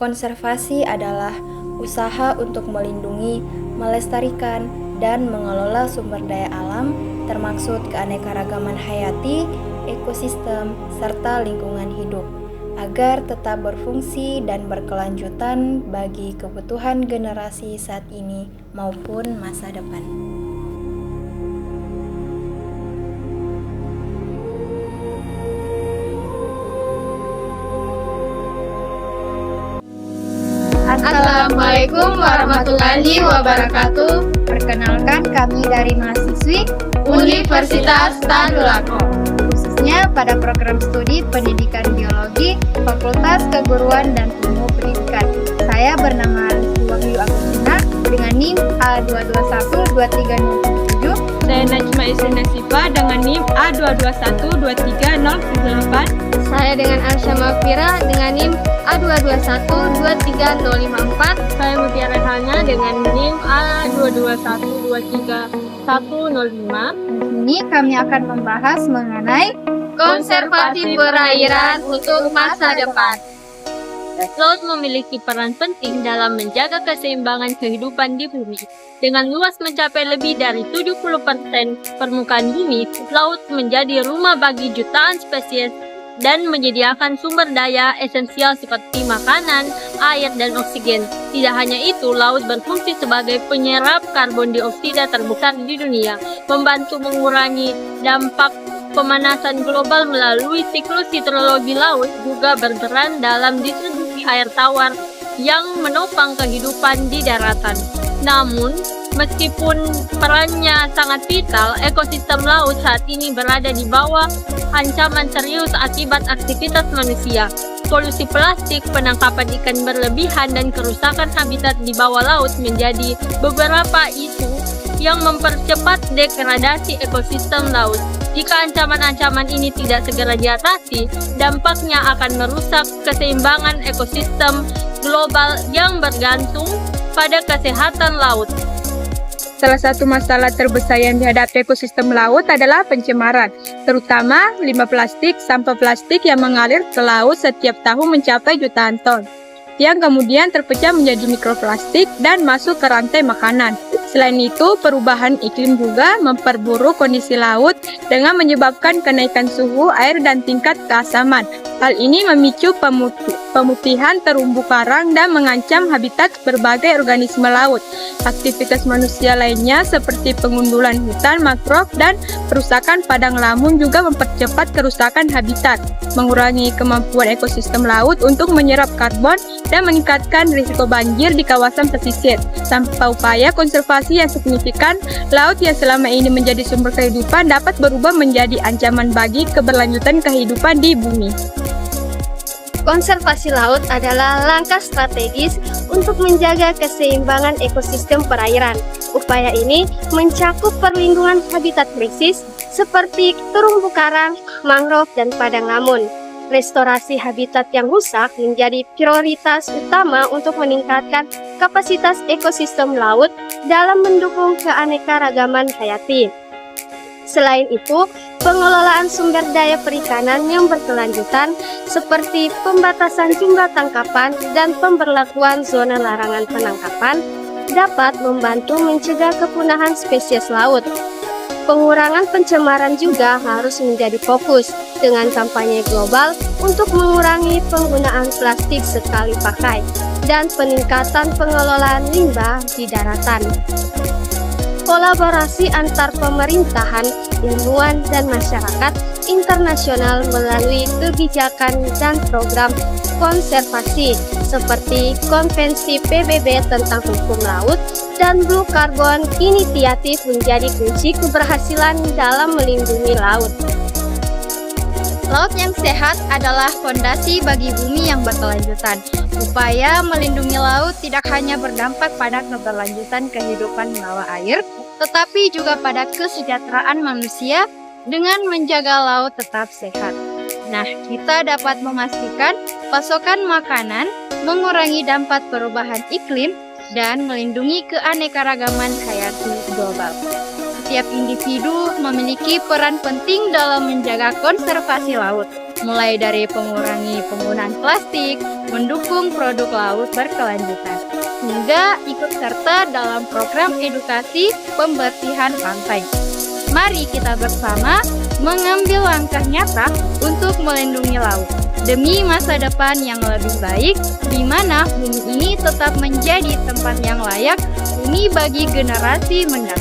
Konservasi adalah usaha untuk melindungi, melestarikan, dan mengelola sumber daya alam, termaksud keanekaragaman hayati, ekosistem, serta lingkungan hidup, agar tetap berfungsi dan berkelanjutan bagi kebutuhan generasi saat ini maupun masa depan. Assalamualaikum warahmatullahi wabarakatuh. Perkenalkan, kami dari mahasiswi Universitas Tadulako, khususnya pada program studi Pendidikan Biologi, Fakultas Keguruan dan Ilmu Pendidikan. Saya bernama Rizky Wahyu Agustina dengan NIM A2212307. Saya Najma Isrina Sifa dengan NIM A2212308. Saya dengan Arsya Mafira dengan NIM A221-23054. Saya Mutiara Hana dengan NIM A221-23105. Di sini kami akan membahas mengenai Konservasi perairan untuk masa depan. Laut memiliki peran penting dalam menjaga keseimbangan kehidupan di bumi. Dengan luas mencapai lebih dari 70% permukaan bumi, laut menjadi rumah bagi jutaan spesies dan menyediakan sumber daya esensial seperti makanan, air, dan oksigen. Tidak hanya itu, laut berfungsi sebagai penyerap karbon dioksida terbesar di dunia, membantu mengurangi dampak pemanasan global melalui siklus hidrologi laut, juga berperan dalam distribusi air tawar yang menopang kehidupan di daratan. Namun, meskipun perannya sangat vital, ekosistem laut saat ini berada di bawah ancaman serius akibat aktivitas manusia. Polusi plastik, penangkapan ikan berlebihan, dan kerusakan habitat di bawah laut menjadi beberapa isu yang mempercepat degradasi ekosistem laut. Jika ancaman-ancaman ini tidak segera diatasi, dampaknya akan merusak keseimbangan ekosistem global yang bergantung pada kesehatan laut. Salah satu masalah terbesar yang dihadapi ekosistem laut adalah pencemaran, terutama limbah plastik, sampah plastik yang mengalir ke laut setiap tahun mencapai jutaan ton, yang kemudian terpecah menjadi mikroplastik dan masuk ke rantai makanan. Selain itu, perubahan iklim juga memperburuk kondisi laut dengan menyebabkan kenaikan suhu air dan tingkat keasaman. Hal ini memicu pemutihan terumbu karang dan mengancam habitat berbagai organisme laut. Aktivitas manusia lainnya seperti pengundulan hutan mangrove dan perusakan padang lamun juga mempercepat kerusakan habitat, mengurangi kemampuan ekosistem laut untuk menyerap karbon dan meningkatkan risiko banjir di kawasan pesisir. Tanpa upaya konservasi yang signifikan, laut yang selama ini menjadi sumber kehidupan dapat berubah menjadi ancaman bagi keberlanjutan kehidupan di bumi. Konservasi laut adalah langkah strategis untuk menjaga keseimbangan ekosistem perairan. Upaya ini mencakup perlindungan habitat krisis seperti terumbu karang, mangrove, dan padang lamun. Restorasi habitat yang rusak menjadi prioritas utama untuk meningkatkan kapasitas ekosistem laut dalam mendukung keanekaragaman hayati. Selain itu, pengelolaan sumber daya perikanan yang berkelanjutan seperti pembatasan jumlah tangkapan dan pemberlakuan zona larangan penangkapan dapat membantu mencegah kepunahan spesies laut. Pengurangan pencemaran juga harus menjadi fokus dengan kampanye global untuk mengurangi penggunaan plastik sekali pakai dan peningkatan pengelolaan limbah di daratan. Kolaborasi antar pemerintahan, ilmuwan, dan masyarakat internasional melalui kebijakan dan program konservasi seperti Konvensi PBB tentang hukum laut dan Blue Carbon Initiative menjadi kunci keberhasilan dalam melindungi laut. laut yang sehat adalah fondasi bagi bumi yang berkelanjutan. Upaya melindungi laut tidak hanya berdampak pada keberlanjutan kehidupan bawah air, tetapi juga pada kesejahteraan manusia dengan menjaga laut tetap sehat. Nah, kita dapat memastikan pasokan makanan, mengurangi dampak perubahan iklim, dan melindungi keanekaragaman hayati global. Setiap individu memiliki peran penting dalam menjaga konservasi laut. mulai dari mengurangi penggunaan plastik, mendukung produk laut berkelanjutan, hingga ikut serta dalam program edukasi pembersihan pantai. Mari kita bersama mengambil langkah nyata untuk melindungi laut demi masa depan yang lebih baik, di mana bumi ini tetap menjadi tempat yang layak huni bagi generasi mendatang.